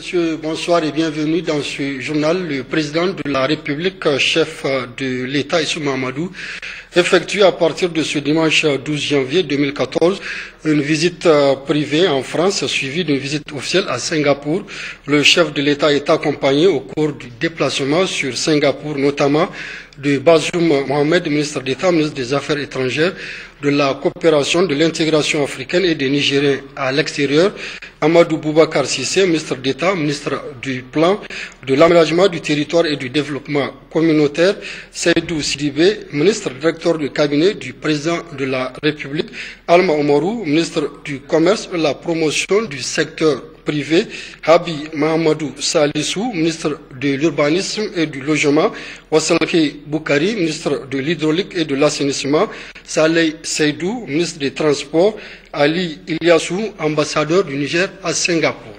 Monsieur, bonsoir et bienvenue dans ce journal. Le président de la République, chef de l'État, Issou Mahamadou, effectue à partir de ce dimanche 12 janvier 2014 une visite privée en France, suivie d'une visite officielle à Singapour. Le chef de l'État est accompagné au cours du déplacement sur Singapour, notamment de Bazoum Mohamed, ministre d'État, ministre des Affaires étrangères, de la coopération, de l'intégration africaine et des Nigériens à l'extérieur, Amadou Boubacar Sissé, ministre d'État, ministre du Plan, de l'Aménagement du territoire et du développement communautaire, Seydou Sidibé, ministre directeur du cabinet du président de la République, Alma Omarou, ministre du Commerce et de la promotion du secteur privé, Habi Mahamadou Salissou, ministre de l'Urbanisme et du Logement, Wassanki Boukari, ministre de l'Hydraulique et de l'Assainissement, Saleh Seydou, ministre des Transports, Ali Iliassou, ambassadeur du Niger à Singapour.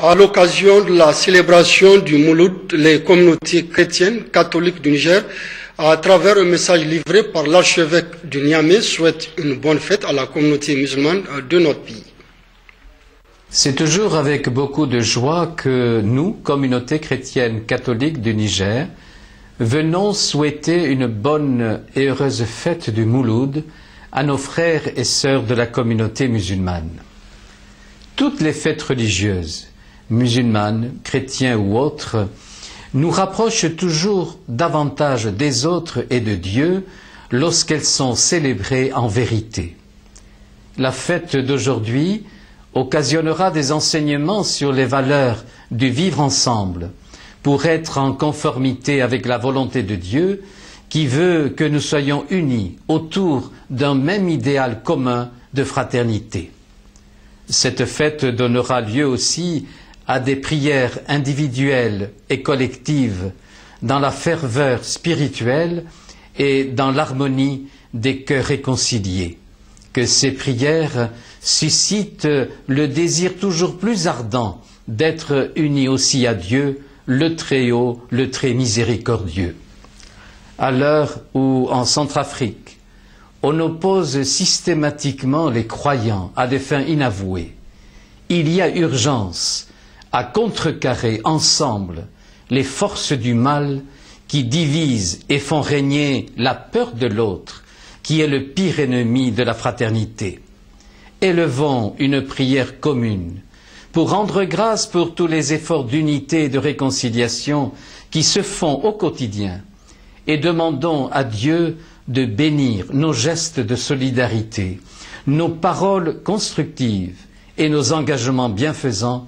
À l'occasion de la célébration du Mouloud, les communautés chrétiennes catholiques du Niger, à travers un message livré par l'archevêque de Niamey, souhaitent une bonne fête à la communauté musulmane de notre pays. C'est toujours avec beaucoup de joie que nous, communauté chrétienne catholique du Niger, venons souhaiter une bonne et heureuse fête du Mouloud à nos frères et sœurs de la communauté musulmane. Toutes les fêtes religieuses, musulmanes, chrétiens ou autres, nous rapprochent toujours davantage des autres et de Dieu lorsqu'elles sont célébrées en vérité. La fête d'aujourd'hui occasionnera des enseignements sur les valeurs du vivre ensemble pour être en conformité avec la volonté de Dieu qui veut que nous soyons unis autour d'un même idéal commun de fraternité. Cette fête donnera lieu aussi à des prières individuelles et collectives dans la ferveur spirituelle et dans l'harmonie des cœurs réconciliés. Que ces prières suscitent le désir toujours plus ardent d'être unis aussi à Dieu, le Très-Haut, le Très Miséricordieux. À l'heure où, en Centrafrique, on oppose systématiquement les croyants à des fins inavouées, il y a urgence à contrecarrer ensemble les forces du mal qui divisent et font régner la peur de l'autre, qui est le pire ennemi de la fraternité. Élevons une prière commune pour rendre grâce pour tous les efforts d'unité et de réconciliation qui se font au quotidien et demandons à Dieu de bénir nos gestes de solidarité, nos paroles constructives et nos engagements bienfaisants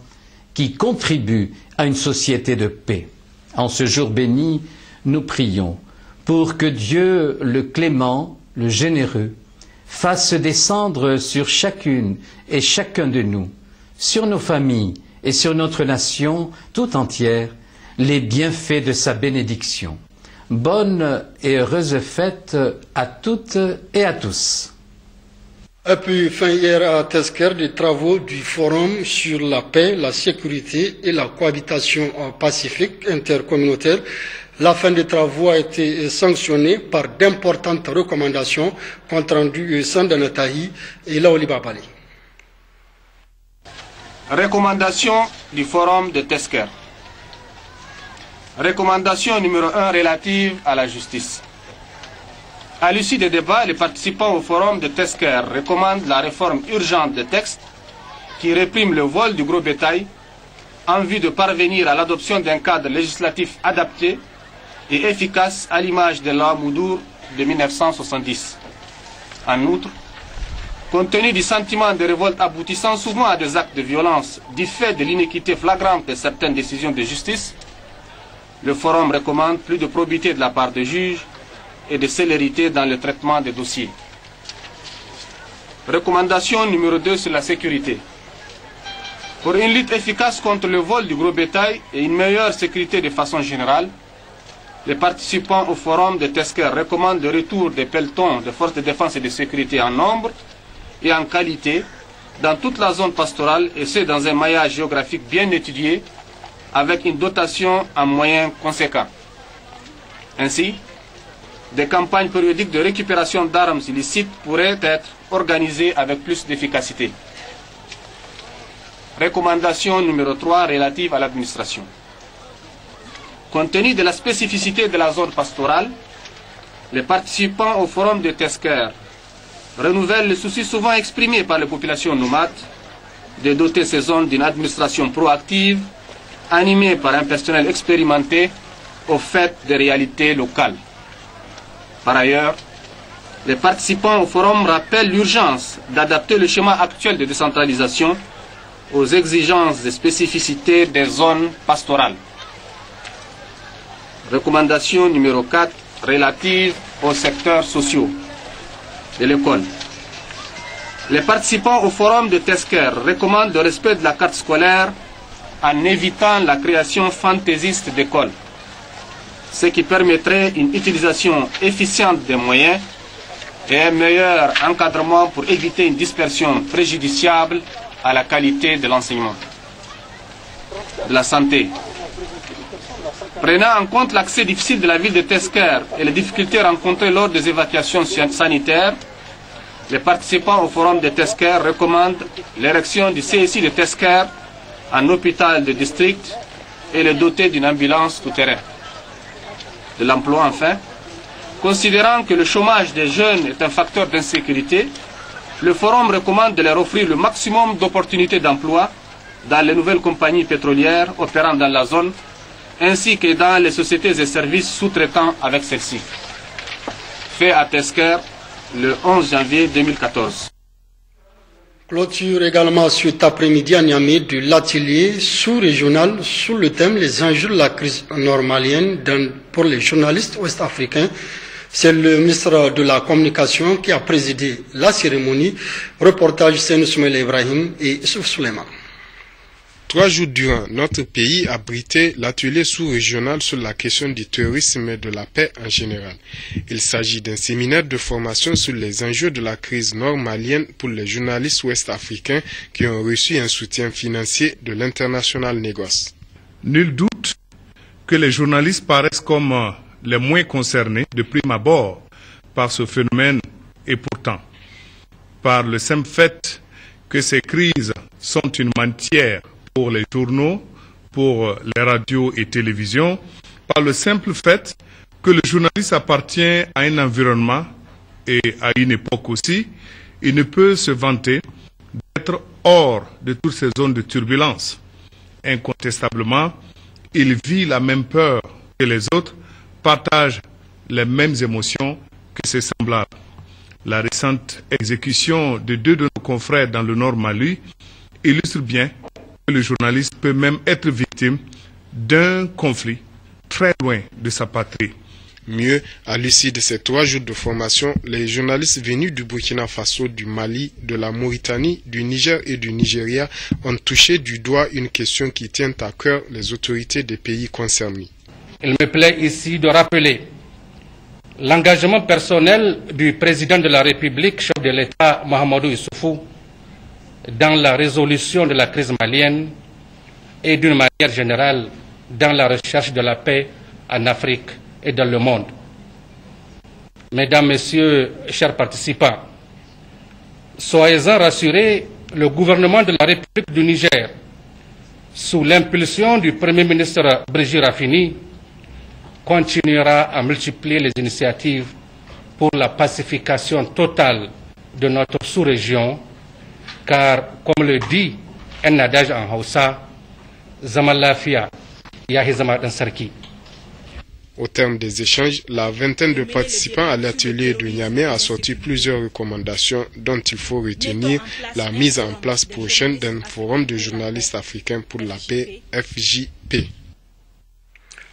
qui contribuent à une société de paix. En ce jour béni, nous prions pour que Dieu, le clément, le généreux, fasse descendre sur chacune et chacun de nous, sur nos familles et sur notre nation tout entière, les bienfaits de sa bénédiction. Bonne et heureuse fête à toutes et à tous. Et puis, fin hier à Tesker, des travaux du Forum sur la paix, la sécurité et la cohabitation pacifique intercommunautaire. La fin des travaux a été sanctionnée par d'importantes recommandations, compte rendu Sandanatahi et Laoli Babali. Recommandation du Forum de Tesker. Recommandation numéro 1 relative à la justice. À l'issue des débats, les participants au forum de Tesker recommandent la réforme urgente des textes qui réprime le vol du gros bétail en vue de parvenir à l'adoption d'un cadre législatif adapté et efficace à l'image de la Moudour de 1970. En outre, compte tenu du sentiment de révolte aboutissant souvent à des actes de violence du fait de l'inéquité flagrante de certaines décisions de justice, le forum recommande plus de probité de la part des juges et de célérité dans le traitement des dossiers. Recommandation numéro 2 sur la sécurité. Pour une lutte efficace contre le vol du gros bétail et une meilleure sécurité de façon générale, les participants au forum de Tesker recommandent le retour des pelotons de forces de défense et de sécurité en nombre et en qualité dans toute la zone pastorale et ce dans un maillage géographique bien étudié avec une dotation en moyens conséquents. Ainsi, des campagnes périodiques de récupération d'armes illicites pourraient être organisées avec plus d'efficacité. Recommandation numéro 3 relative à l'administration. Compte tenu de la spécificité de la zone pastorale, les participants au forum de Tesker renouvellent le souci souvent exprimé par les populations nomades de doter ces zones d'une administration proactive, animée par un personnel expérimenté au fait des réalités locales. Par ailleurs, les participants au forum rappellent l'urgence d'adapter le schéma actuel de décentralisation aux exigences et spécificités des zones pastorales. Recommandation numéro 4 relative aux secteurs sociaux de l'école. Les participants au forum de Tesker recommandent le respect de la carte scolaire en évitant la création fantaisiste d'écoles, ce qui permettrait une utilisation efficiente des moyens et un meilleur encadrement pour éviter une dispersion préjudiciable à la qualité de l'enseignement. De la santé. Prenant en compte l'accès difficile de la ville de Tesker et les difficultés rencontrées lors des évacuations sanitaires, les participants au forum de Tesker recommandent l'érection du CSI de Tesker en hôpital de district et le doter d'une ambulance tout-terrain. De l'emploi enfin, considérant que le chômage des jeunes est un facteur d'insécurité, le forum recommande de leur offrir le maximum d'opportunités d'emploi dans les nouvelles compagnies pétrolières opérant dans la zone, ainsi que dans les sociétés et services sous-traitants avec celles-ci. Fait à Tesker le 11 janvier 2014. Clôture également cet après-midi à Niamey de l'atelier sous-régional sous le thème Les enjeux de la crise nord-malienne pour les journalistes ouest-africains. C'est le ministre de la Communication qui a présidé la cérémonie. Reportage Sen Soumaïla Ibrahim et Souf Suleiman. 3 jours durant, notre pays a abrité l'atelier sous-régional sur la question du terrorisme et de la paix en général. Il s'agit d'un séminaire de formation sur les enjeux de la crise nord-malienne pour les journalistes ouest-africains qui ont reçu un soutien financier de l'International Négoce. Nul doute que les journalistes paraissent comme les moins concernés de prime abord par ce phénomène et pourtant, par le simple fait que ces crises sont une matière pour les journaux, pour les radios et télévisions, par le simple fait que le journaliste appartient à un environnement et à une époque aussi, il ne peut se vanter d'être hors de toutes ces zones de turbulence. Incontestablement, il vit la même peur que les autres, partage les mêmes émotions que ses semblables. La récente exécution de 2 de nos confrères dans le Nord Mali illustre bien que le journaliste peut même être victime d'un conflit très loin de sa patrie. Mieux, à l'issue de ces 3 jours de formation, les journalistes venus du Burkina Faso, du Mali, de la Mauritanie, du Niger et du Nigeria ont touché du doigt une question qui tient à cœur les autorités des pays concernés. Il me plaît ici de rappeler L'engagement personnel du président de la République, chef de l'État Mahamadou Issoufou, dans la résolution de la crise malienne et d'une manière générale dans la recherche de la paix en Afrique et dans le monde. Mesdames, Messieurs, chers participants, soyez-en rassurés, le gouvernement de la République du Niger, sous l'impulsion du Premier ministre Brigitte Rafini, continuera à multiplier les initiatives pour la pacification totale de notre sous-région, car, comme le dit un adage en Hausa, Zaman Lafiya Yahi Zama Dan Sarki. Au terme des échanges, la vingtaine de participants à l'atelier de Niamey a sorti plusieurs recommandations dont il faut retenir la mise en place prochaine d'un forum de journalistes africains pour la paix, FJP.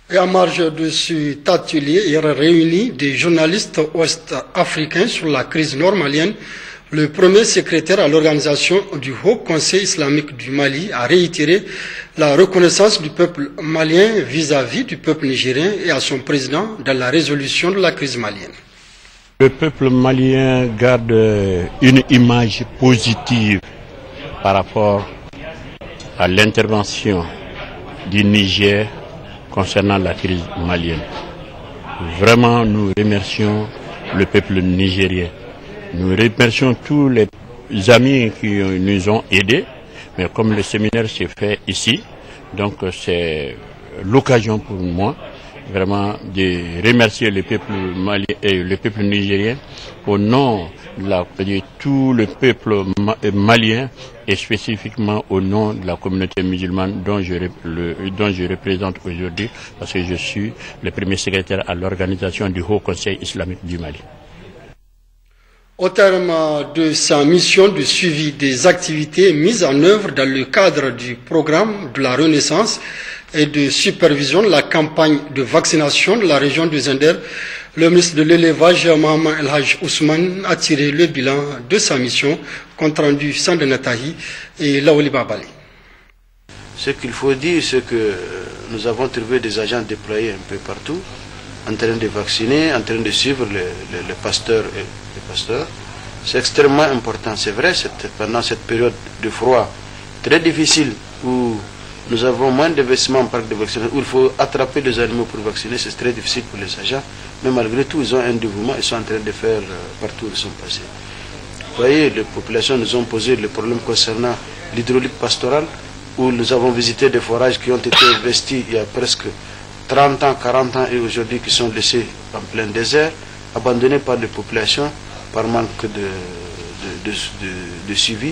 Et en marge de cet atelier, il y aura réuni des journalistes ouest-africains sur la crise nord-malienne. Le premier secrétaire à l'organisation du Haut Conseil islamique du Mali a réitéré la reconnaissance du peuple malien vis-à-vis du peuple nigérien et à son président dans la résolution de la crise malienne. Le peuple malien garde une image positive par rapport à l'intervention du Niger concernant la crise malienne. Vraiment, nous remercions le peuple nigérien. Nous remercions tous les amis qui nous ont aidés, mais comme le séminaire s'est fait ici, donc c'est l'occasion pour moi vraiment de remercier le peuple malien et le peuple nigérien au nom de tout le peuple malien et spécifiquement au nom de la communauté musulmane dont je représente aujourd'hui parce que je suis le premier secrétaire à l'organisation du Haut Conseil islamique du Mali. Au terme de sa mission de suivi des activités mises en œuvre dans le cadre du programme de la Renaissance et de supervision de la campagne de vaccination de la région du Zender, le ministre de l'Élevage, Mohamed El Haj Ousmane, a tiré le bilan de sa mission, compte rendu Sande Natahi et Laouli Babali. Ce qu'il faut dire, c'est que nous avons trouvé des agents déployés un peu partout, en train de vacciner, en train de suivre les pasteurs et les pasteurs. C'est extrêmement important, c'est vrai, pendant cette période de froid très difficile où nous avons moins d'investissements en parc de vaccination, où il faut attraper les animaux pour vacciner, c'est très difficile pour les agents, mais malgré tout, ils ont un dévouement, ils sont en train de faire partout où ils sont passés. Vous voyez, les populations nous ont posé le problème concernant l'hydraulique pastorale, où nous avons visité des forages qui ont été investis il y a presque 30 ans, 40 ans et aujourd'hui qui sont laissés en plein désert, abandonnés par les populations par manque de suivi.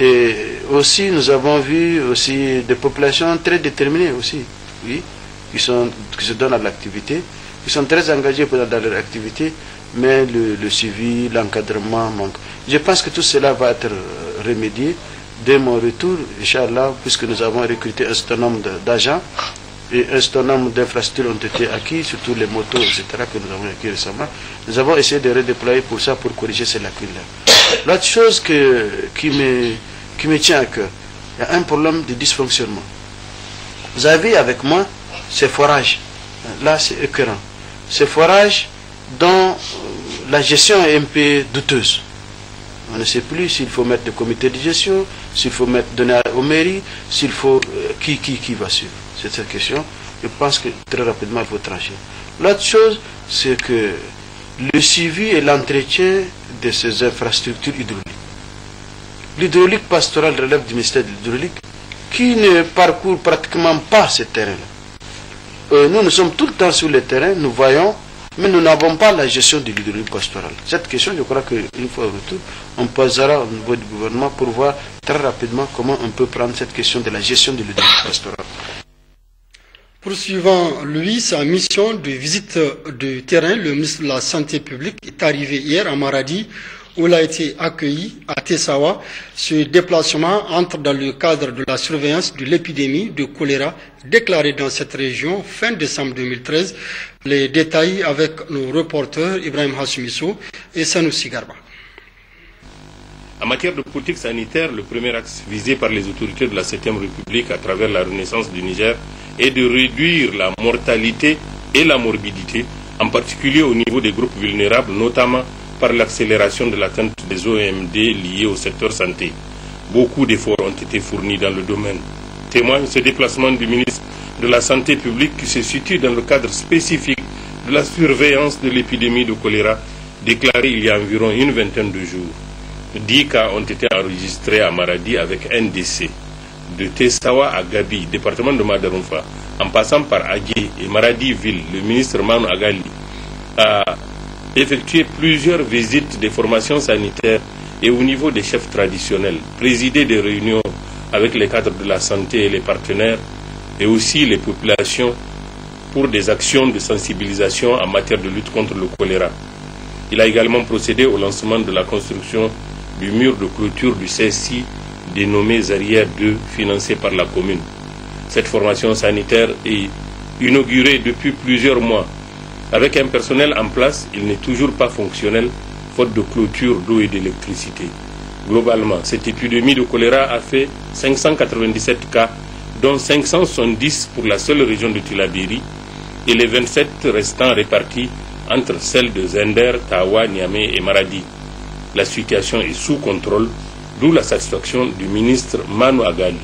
Et aussi nous avons vu aussi des populations très déterminées aussi, oui, qui se donnent à l'activité, qui sont très engagées dans leur activité, mais le suivi, l'encadrement manque. Je pense que tout cela va être remédié dès mon retour, Inch'Allah, puisque nous avons recruté un certain nombre d'agents et un certain nombre d'infrastructures ont été acquis, surtout les motos, etc., que nous avons acquis récemment. Nous avons essayé de redéployer pour ça, pour corriger ces lacunes-là. L'autre chose qui me tient à cœur, il y a un problème de dysfonctionnement. Vous avez avec moi ces forages. Là, c'est écœurant. Ces forages dont la gestion est un peu douteuse. On ne sait plus s'il faut mettre des comités de gestion, s'il faut donner aux mairies, s'il faut... qui va suivre? C'est cette question. Je pense que très rapidement, il faut trancher. L'autre chose, c'est que le suivi et l'entretien de ces infrastructures hydrauliques. L'hydraulique pastorale relève du ministère de l'hydraulique qui ne parcourt pratiquement pas ce terrain-là. Nous sommes tout le temps sur le terrain, nous voyons, mais nous n'avons pas la gestion de l'hydraulique pastorale. Cette question, je crois qu'une fois au retour, on posera au niveau du gouvernement pour voir très rapidement comment on peut prendre cette question de la gestion de l'hydraulique pastorale. Poursuivant, lui, sa mission de visite de terrain, le ministre de la Santé publique est arrivé hier à Maradi, où il a été accueilli à Tessawa. Ce déplacement entre dans le cadre de la surveillance de l'épidémie de choléra déclarée dans cette région fin décembre 2013. Les détails avec nos reporters Ibrahim Hassimisso et Sanoussi Garba. En matière de politique sanitaire, le premier axe visé par les autorités de la 7e République à travers la Renaissance du Niger est de réduire la mortalité et la morbidité en particulier au niveau des groupes vulnérables, notamment par l'accélération de l'atteinte des OMD liées au secteur santé. Beaucoup d'efforts ont été fournis dans le domaine. Témoigne ce déplacement du ministre de la Santé publique qui se situe dans le cadre spécifique de la surveillance de l'épidémie de choléra déclarée il y a environ une vingtaine de jours. 10 cas ont été enregistrés à Maradi avec un décès. De Tessawa à Gabi, département de Madarumfa, en passant par Agué et Maradi-Ville, le ministre Manu Agali a effectué plusieurs visites des formations sanitaires et au niveau des chefs traditionnels, présidé des réunions avec les cadres de la santé et les partenaires et aussi les populations pour des actions de sensibilisation en matière de lutte contre le choléra. Il a également procédé au lancement de la construction du mur de clôture du CSI dénommé Zaria 2, financé par la commune. Cette formation sanitaire est inaugurée depuis plusieurs mois. Avec un personnel en place, il n'est toujours pas fonctionnel, faute de clôture d'eau et d'électricité. Globalement, cette épidémie de choléra a fait 597 cas, dont 570 pour la seule région de Tillabéri et les 27 restants répartis entre celles de Zender, Tawa, Niamey et Maradi. La situation est sous contrôle, d'où la satisfaction du ministre Manu Agali.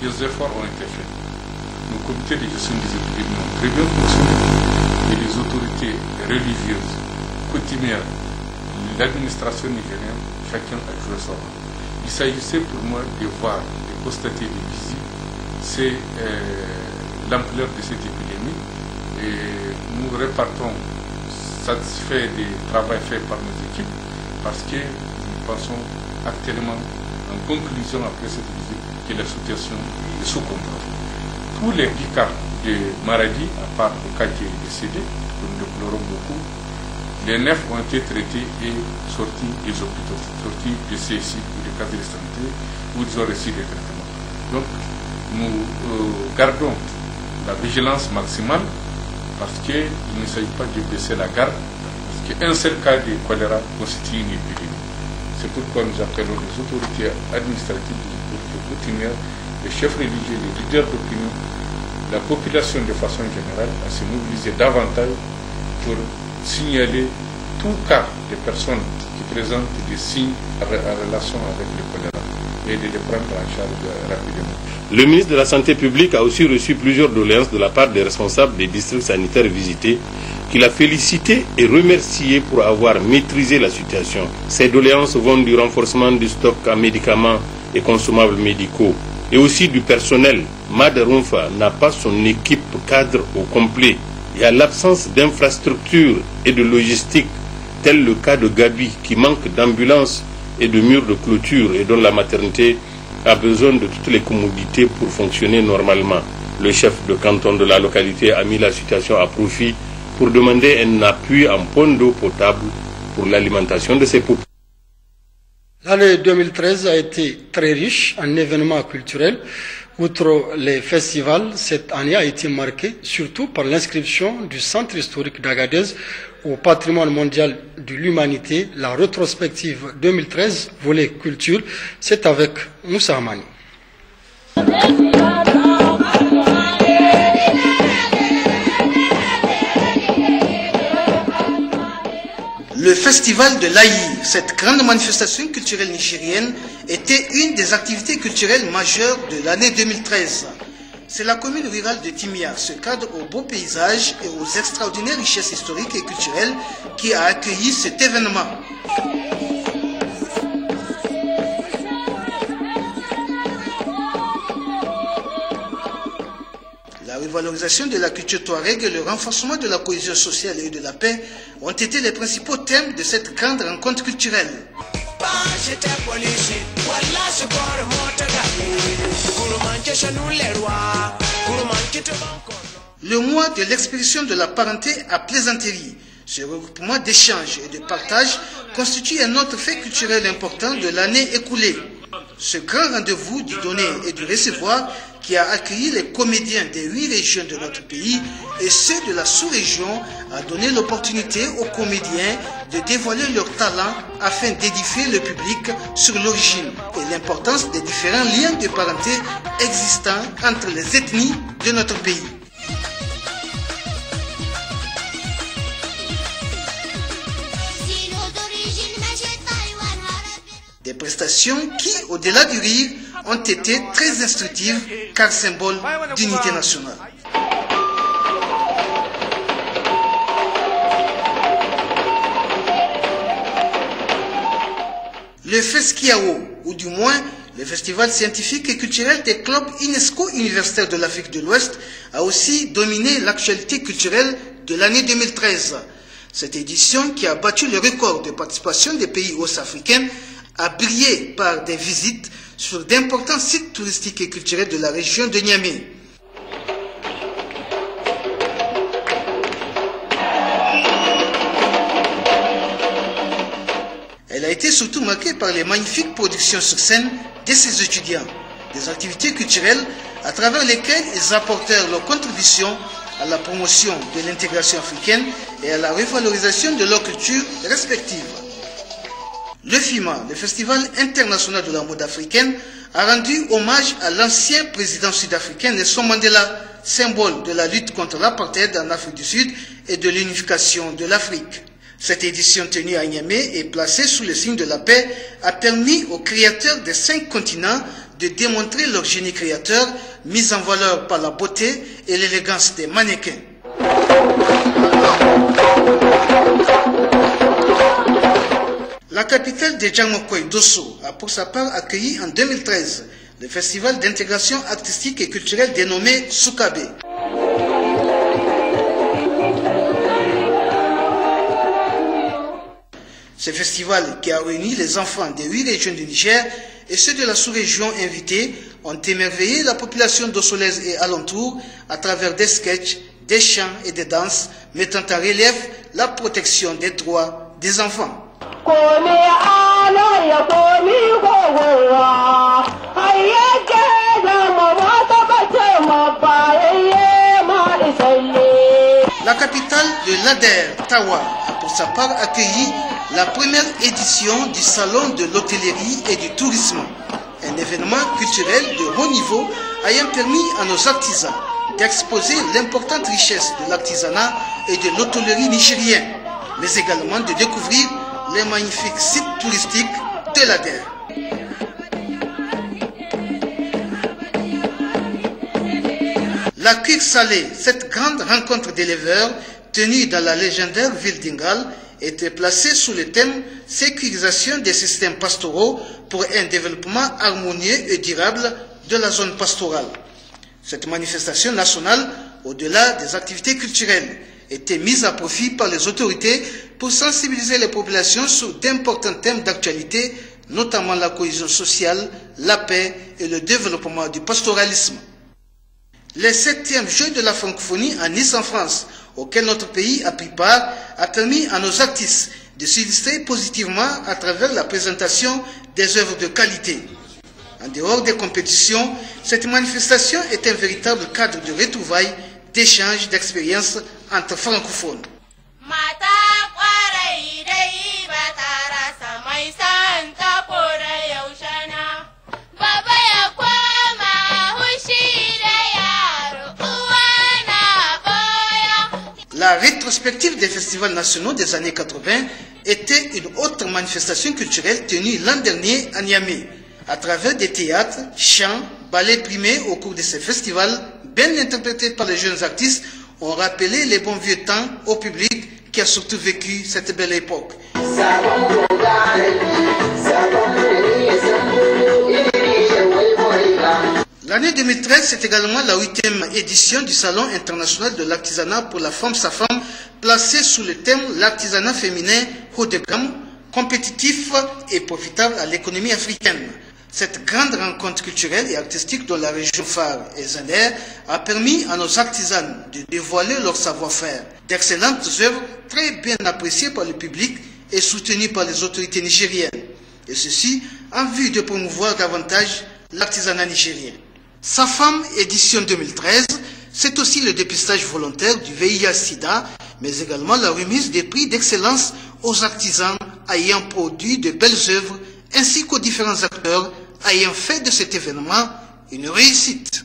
Des efforts ont été faits. Nos comités de gestion des épidémies ont très bien fonctionné et les autorités religieuses, coutumières, l'administration nigérienne, chacun a joué son rôle. Il s'agissait pour moi de voir, de constater des visites, c'est l'ampleur de cette épidémie et nous repartons satisfaits du travail fait par nos équipes parce que nous pensons actuellement en conclusion après cette visite que la situation est sous contrôle. Tous les 10 cas de Maradi, à part le cas qui est décédé, que nous déplorons beaucoup, les 9 ont été traités et sortis des hôpitaux, sortis du CSI ou des cadres de santé où ils ont reçu des traitements. Donc nous gardons la vigilance maximale parce qu'il ne s'agit pas de baisser la garde, parce qu'un seul cas de choléra constitue une épidémie. C'est pourquoi nous appelons les autorités administratives, les autorités coutumières, les chefs religieux, les leaders d'opinion, la population de façon générale à se mobiliser davantage pour signaler tout cas de personnes qui présentent des signes en relation avec le choléra et de les prendre en charge rapidement. Le ministre de la Santé publique a aussi reçu plusieurs doléances de la part des responsables des districts sanitaires visités, qu'il a félicité et remercié pour avoir maîtrisé la situation. Ces doléances vont du renforcement du stock en médicaments et consommables médicaux et aussi du personnel. Madarumfa n'a pas son équipe cadre au complet. Il y a l'absence d'infrastructures et de logistique, tel le cas de Gabi qui manque d'ambulances et de murs de clôture et dont la maternité a besoin de toutes les commodités pour fonctionner normalement. Le chef de canton de la localité a mis la situation à profit pour demander un appui en point d'eau potable pour l'alimentation de ses populations. L'année 2013 a été très riche en événements culturels. Outre les festivals, cette année a été marquée surtout par l'inscription du centre historique d'Agadez au patrimoine mondial de l'humanité. La rétrospective 2013, volet culture, c'est avec Moussa Amani. Le festival de l'Aïr, cette grande manifestation culturelle nigérienne, était une des activités culturelles majeures de l'année 2013. C'est la commune rurale de Timia, ce cadre aux beaux paysages et aux extraordinaires richesses historiques et culturelles, qui a accueilli cet événement. La revalorisation de la culture touareg et le renforcement de la cohésion sociale et de la paix ont été les principaux thèmes de cette grande rencontre culturelle. Le mois de l'expédition de la parenté à Plaisanterie, ce regroupement d'échanges et de partage constitue un autre fait culturel important de l'année écoulée. Ce grand rendez-vous du donner et du recevoir qui a accueilli les comédiens des 8 régions de notre pays et ceux de la sous-région a donné l'opportunité aux comédiens de dévoiler leurs talents afin d'édifier le public sur l'origine et l'importance des différents liens de parenté existants entre les ethnies de notre pays. prestations qui, au-delà du rire, ont été très instructives car symbole d'unité nationale. Le FESKIAO, ou du moins le Festival scientifique et culturel des clubs UNESCO universitaires de l'Afrique de l'Ouest, a aussi dominé l'actualité culturelle de l'année 2013. Cette édition, qui a battu le record de participation des pays ouest-africains, a brillé par des visites sur d'importants sites touristiques et culturels de la région de Niamey. Elle a été surtout marquée par les magnifiques productions sur scène de ses étudiants, des activités culturelles à travers lesquelles ils apportèrent leur contribution à la promotion de l'intégration africaine et à la revalorisation de leurs cultures respectives. Le FIMA, le Festival international de la mode africaine, a rendu hommage à l'ancien président sud-africain Nelson Mandela, symbole de la lutte contre l'apartheid en Afrique du Sud et de l'unification de l'Afrique. Cette édition tenue à Niamey et placée sous le signe de la paix a permis aux créateurs des 5 continents de démontrer leur génie créateur, mis en valeur par la beauté et l'élégance des mannequins. La capitale de Djamokoy, Dosso, a pour sa part accueilli en 2013 le festival d'intégration artistique et culturelle dénommé Soukabe. Ce festival, qui a réuni les enfants des 8 régions du Niger et ceux de la sous-région invités, ont émerveillé la population dossolaise et alentours à travers des sketchs, des chants et des danses mettant en relief la protection des droits des enfants. La capitale de l'Ader, Tawa, a pour sa part accueilli la première édition du Salon de l'hôtellerie et du tourisme, un événement culturel de haut niveau ayant permis à nos artisans d'exposer l'importante richesse de l'artisanat et de l'hôtellerie nigérienne, mais également de découvrir les magnifiques sites touristiques de l'Ader. La cuire salée, cette grande rencontre d'éleveurs tenue dans la légendaire ville d'Ingal, était placée sous le thème « Sécurisation des systèmes pastoraux pour un développement harmonieux et durable de la zone pastorale ». Cette manifestation nationale, au-delà des activités culturelles, était mise à profit par les autorités pour sensibiliser les populations sur d'importants thèmes d'actualité, notamment la cohésion sociale, la paix et le développement du pastoralisme. Les 7e Jeux de la francophonie à Nice en France, auquel notre pays a pris part, a permis à nos artistes de s'illustrer positivement à travers la présentation des œuvres de qualité. En dehors des compétitions, cette manifestation est un véritable cadre de retrouvailles, d'échanges, d'expériences entre francophones. La rétrospective des festivals nationaux des années 80 était une autre manifestation culturelle tenue l'an dernier à Niamey. À travers des théâtres, chants, ballets primés au cours de ces festivals, bien interprétés par les jeunes artistes, ont rappelé les bons vieux temps au public qui a surtout vécu cette belle époque. L'année 2013, c'est également la 8e édition du Salon international de l'artisanat pour la femme sa femme, placée sous le thème « L'artisanat féminin haut de gamme, compétitif et profitable à l'économie africaine ». Cette grande rencontre culturelle et artistique dont la région phare est Zander a permis à nos artisans de dévoiler leur savoir-faire. D'excellentes œuvres très bien appréciées par le public et soutenues par les autorités nigériennes. Et ceci en vue de promouvoir davantage l'artisanat nigérien. Sa femme, édition 2013, c'est aussi le dépistage volontaire du VIH-Sida, mais également la remise des prix d'excellence aux artisans ayant produit de belles œuvres, ainsi qu'aux différents acteurs ayant fait de cet événement une réussite.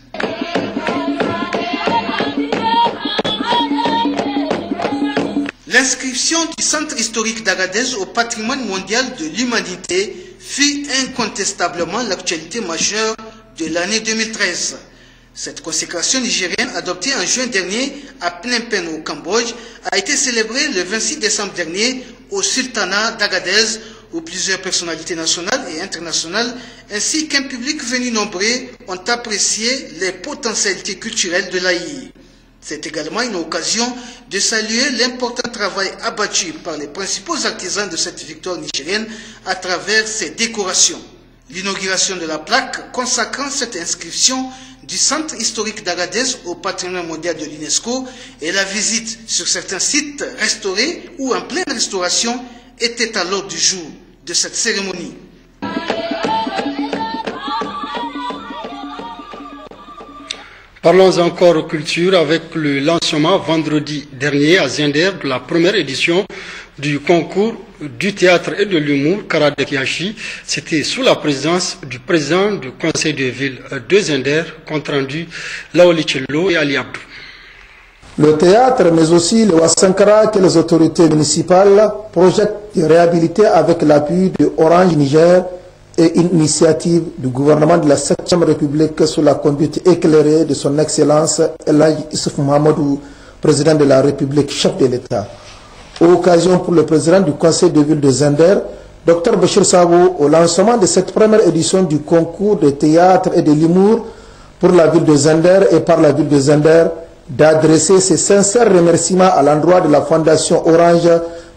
L'inscription du centre historique d'Agadez au patrimoine mondial de l'humanité fut incontestablement l'actualité majeure de l'année 2013. Cette consécration nigérienne, adoptée en juin dernier à Phnom Penh au Cambodge, a été célébrée le 26 décembre dernier au sultanat d'Agadez, où plusieurs personnalités nationales et internationales, ainsi qu'un public venu nombreux, ont apprécié les potentialités culturelles de l'Aïe. C'est également une occasion de saluer l'important travail abattu par les principaux artisans de cette victoire nigérienne à travers ces décorations. L'inauguration de la plaque consacrant cette inscription du centre historique d'Agadez au patrimoine mondial de l'UNESCO et la visite sur certains sites restaurés ou en pleine restauration était à l'ordre du jour de cette cérémonie. Parlons encore culture avec le lancement vendredi dernier à Zender de la première édition du concours du théâtre et de l'humour Karadekiachi. C'était sous la présidence du président du conseil de ville de Zender, compte rendu Laoli Cello et Ali Abdou. Le théâtre, mais aussi le Wassankara que les autorités municipales projettent de réhabiliter avec l'appui de Orange Niger et une initiative du gouvernement de la 7e République sous la conduite éclairée de son Excellence Elhadji Issoufou Mahamadou, président de la République, chef de l'État. Occasion pour le président du conseil de ville de Zender, Dr Bachir Sabo, au lancement de cette première édition du concours de théâtre et de l'humour pour la ville de Zender et par la ville de Zender, d'adresser ses sincères remerciements à l'endroit de la Fondation Orange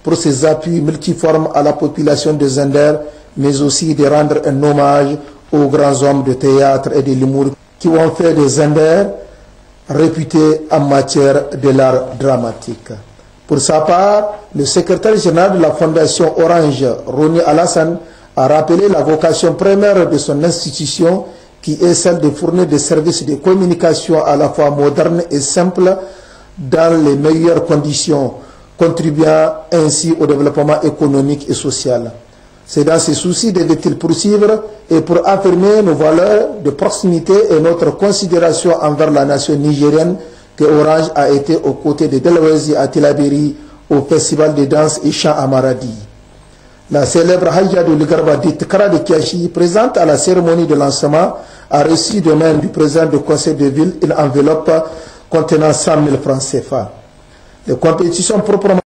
pour ses appuis multiformes à la population de Zender, mais aussi de rendre un hommage aux grands hommes de théâtre et de l'humour qui ont fait de Zender réputé en matière de l'art dramatique. Pour sa part, le secrétaire général de la Fondation Orange, Roni Alassane, a rappelé la vocation première de son institution qui est celle de fournir des services de communication à la fois modernes et simples dans les meilleures conditions, contribuant ainsi au développement économique et social. C'est dans ces soucis devait-il poursuivre et pour affirmer nos valeurs de proximité et notre considération envers la nation nigérienne que Orange a été aux côtés de Delawezi à Tilaberi au festival de danse et chant à Maradi. La célèbre Haïja de Ligarba dite Karadekiachi, présente à la cérémonie de lancement, a reçu de main du président du conseil de ville une enveloppe contenant 100 000 francs CFA. Les compétitions proprement